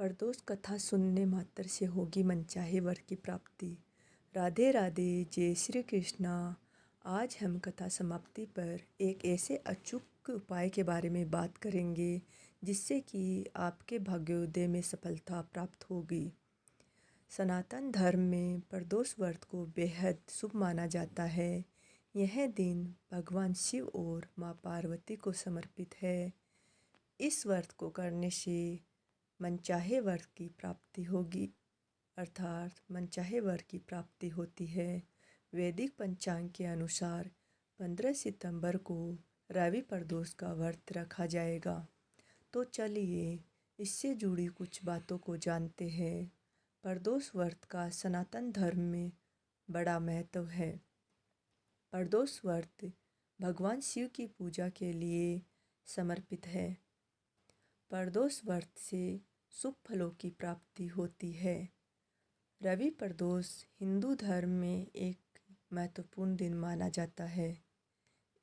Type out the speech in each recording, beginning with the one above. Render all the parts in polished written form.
प्रदोष कथा सुनने मात्र से होगी मनचाहे वर की प्राप्ति। राधे राधे, जय श्री कृष्णा। आज हम कथा समाप्ति पर एक ऐसे अचूक उपाय के बारे में बात करेंगे जिससे कि आपके भाग्योदय में सफलता प्राप्त होगी। सनातन धर्म में प्रदोष व्रत को बेहद शुभ माना जाता है। यह दिन भगवान शिव और माँ पार्वती को समर्पित है। इस व्रत को करने से मनचाहे वर की प्राप्ति होगी, अर्थात मनचाहे वर की प्राप्ति होती है। वैदिक पंचांग के अनुसार 15 सितंबर को रवि प्रदोष का व्रत रखा जाएगा। तो चलिए इससे जुड़ी कुछ बातों को जानते हैं। प्रदोष व्रत का सनातन धर्म में बड़ा महत्व है। प्रदोष व्रत भगवान शिव की पूजा के लिए समर्पित है। प्रदोष व्रत से शुभ फलों की प्राप्ति होती है। रवि प्रदोष हिंदू धर्म में एक महत्वपूर्ण दिन माना जाता है।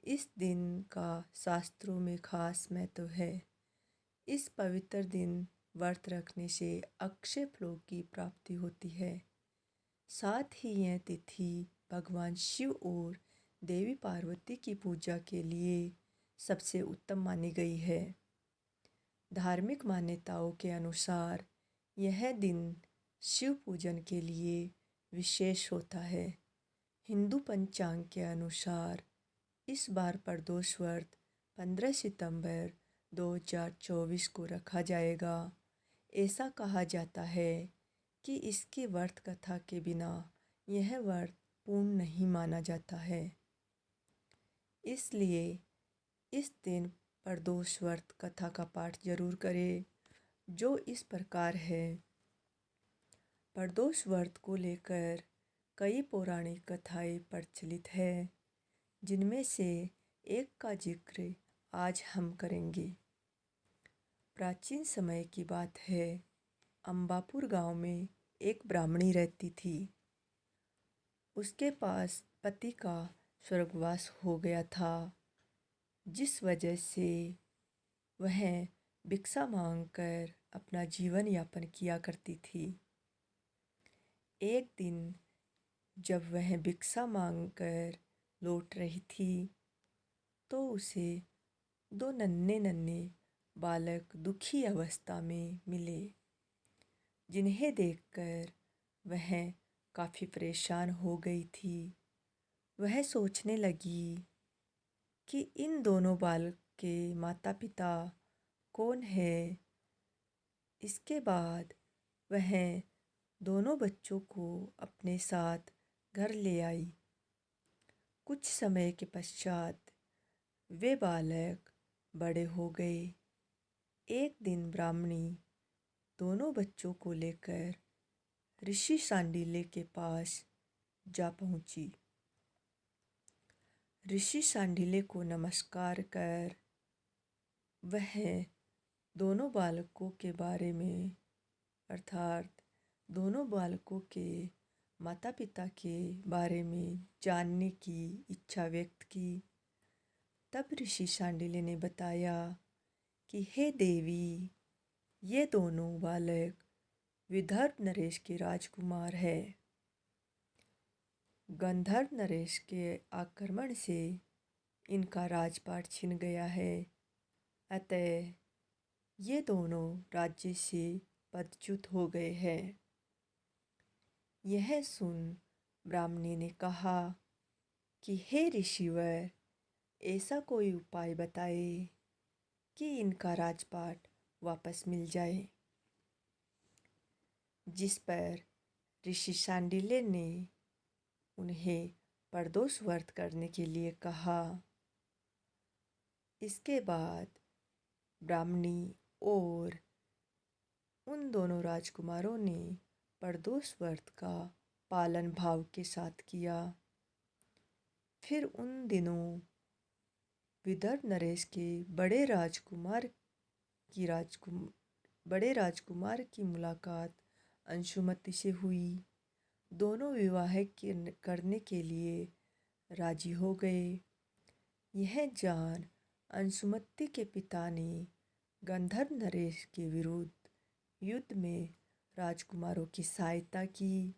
इस दिन का शास्त्रों में खास महत्व है। इस पवित्र दिन व्रत रखने से अक्षय फलों की प्राप्ति होती है। साथ ही यह तिथि भगवान शिव और देवी पार्वती की पूजा के लिए सबसे उत्तम मानी गई है। धार्मिक मान्यताओं के अनुसार यह दिन शिव पूजन के लिए विशेष होता है। हिंदू पंचांग के अनुसार इस बार प्रदोष व्रत 15 सितंबर 2024 को रखा जाएगा। ऐसा कहा जाता है कि इसकी व्रत कथा के बिना यह व्रत पूर्ण नहीं माना जाता है। इसलिए इस दिन प्रदोष व्रत कथा का पाठ जरूर करें, जो इस प्रकार है। प्रदोष व्रत को लेकर कई पौराणिक कथाएं प्रचलित है, जिनमें से एक का जिक्र आज हम करेंगे। प्राचीन समय की बात है। अंबापुर गांव में एक ब्राह्मणी रहती थी। उसके पास पति का स्वर्गवास हो गया था, जिस वजह से वह भिक्षा मांगकर अपना जीवन यापन किया करती थी। एक दिन जब वह भिक्षा मांगकर लौट रही थी तो उसे दो नन्हे नन्हे बालक दुखी अवस्था में मिले, जिन्हें देखकर वह काफ़ी परेशान हो गई थी। वह सोचने लगी कि इन दोनों बालक के माता पिता कौन है। इसके बाद वह दोनों बच्चों को अपने साथ घर ले आई। कुछ समय के पश्चात वे बालक बड़े हो गए। एक दिन ब्राह्मणी दोनों बच्चों को लेकर ऋषि शांडिल्य के पास जा पहुंची। ऋषि शांडिल्य को नमस्कार कर वह दोनों बालकों के बारे में, अर्थात दोनों बालकों के माता पिता के बारे में जानने की इच्छा व्यक्त की। तब ऋषि शांडिल्य ने बताया कि हे देवी, ये दोनों बालक विदर्भ नरेश के राजकुमार हैं। गंधर्व नरेश के आक्रमण से इनका राजपाट छिन गया है, अतः ये दोनों राज्य से पदच्युत हो गए हैं। यह सुन ब्राह्मणी ने कहा कि हे ऋषिवर, ऐसा कोई उपाय बताए कि इनका राजपाट वापस मिल जाए। जिस पर ऋषि शांडिल्य ने उन्हें प्रदोष व्रत करने के लिए कहा। इसके बाद ब्राह्मणी और उन दोनों राजकुमारों ने प्रदोष व्रत का पालन भाव के साथ किया। फिर उन दिनों विदर्भ नरेश के बड़े राजकुमार की मुलाकात अंशुमति से हुई। दोनों विवाह करने के लिए राजी हो गए। यह जान अंशुमति के पिता ने गंधर्व नरेश के विरुद्ध युद्ध में राजकुमारों की सहायता की,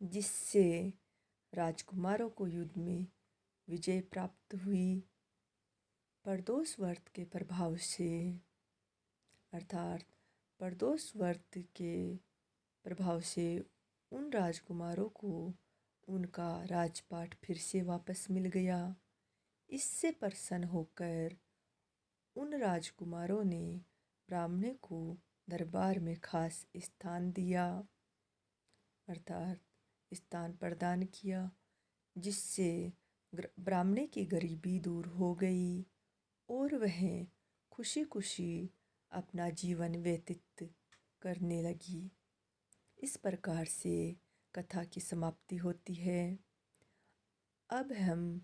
जिससे राजकुमारों को युद्ध में विजय प्राप्त हुई। प्रदोष व्रत के प्रभाव से अर्थात प्रदोष व्रत के प्रभाव से उन राजकुमारों को उनका राजपाट फिर से वापस मिल गया। इससे प्रसन्न होकर उन राजकुमारों ने ब्राह्मण को दरबार में खास स्थान दिया, अर्थात स्थान प्रदान किया, जिससे ब्राह्मण की गरीबी दूर हो गई और वह खुशी खुशी अपना जीवन व्यतीत करने लगी। इस प्रकार से कथा की समाप्ति होती है। अब हम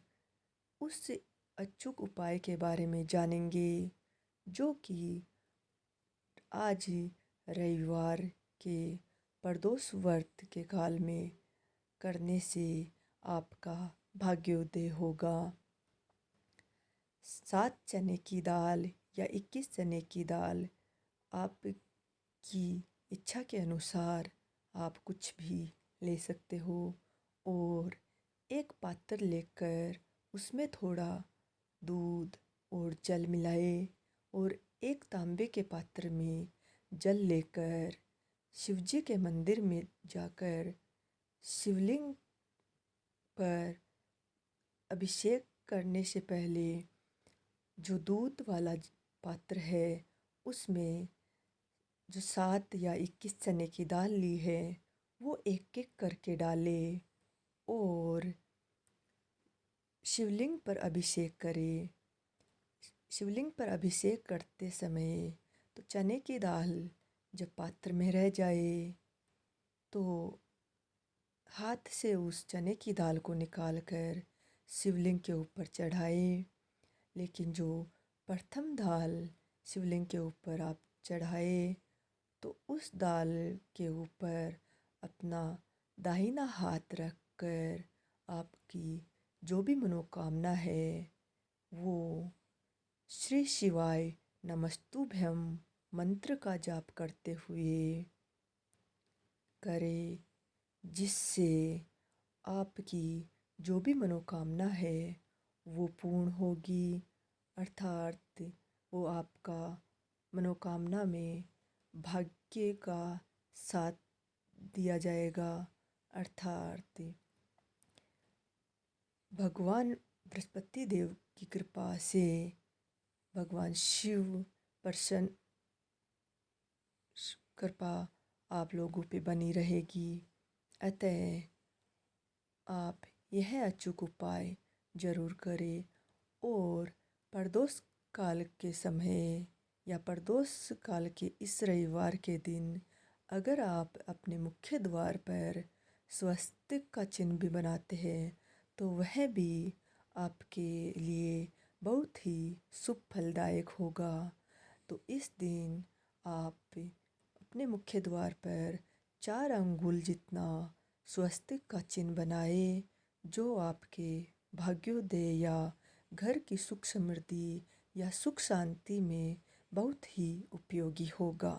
उस अचूक उपाय के बारे में जानेंगे जो कि आज रविवार के प्रदोष व्रत के काल में करने से आपका भाग्योदय होगा। 7 चने की दाल या 21 चने की दाल, आपकी इच्छा के अनुसार आप कुछ भी ले सकते हो। और एक पात्र लेकर उसमें थोड़ा दूध और जल मिलाए और एक तांबे के पात्र में जल लेकर शिवजी के मंदिर में जाकर शिवलिंग पर अभिषेक करने से पहले जो दूध वाला पात्र है उसमें जो 7 या 21 चने की दाल ली है वो एक एक करके डाले और शिवलिंग पर अभिषेक करें। शिवलिंग पर अभिषेक करते समय तो चने की दाल जब पात्र में रह जाए तो हाथ से उस चने की दाल को निकालकर शिवलिंग के ऊपर चढ़ाए। लेकिन जो प्रथम दाल शिवलिंग के ऊपर आप चढ़ाए तो उस दाल के ऊपर अपना दाहिना हाथ रखकर आपकी जो भी मनोकामना है वो श्री शिवाय नमस्तुभ्यम मंत्र का जाप करते हुए करें, जिससे आपकी जो भी मनोकामना है वो पूर्ण होगी। अर्थात वो आपका मनोकामना में भाग्य का साथ दिया जाएगा। अर्थात भगवान बृहस्पति देव की कृपा से भगवान शिव प्रसन्न कृपा आप लोगों पे बनी रहेगी। अतः आप यह अचूक उपाय ज़रूर करें और प्रदोष काल के समय या प्रदोष काल के इस रविवार के दिन अगर आप अपने मुख्य द्वार पर स्वस्तिक का चिन्ह भी बनाते हैं तो वह भी आपके लिए बहुत ही शुभ फलदायक होगा। तो इस दिन आप अपने मुख्य द्वार पर 4 अंगुल जितना स्वस्तिक का चिन्ह बनाए, जो आपके भाग्योदय या घर की सुख समृद्धि या सुख शांति में बहुत ही उपयोगी होगा।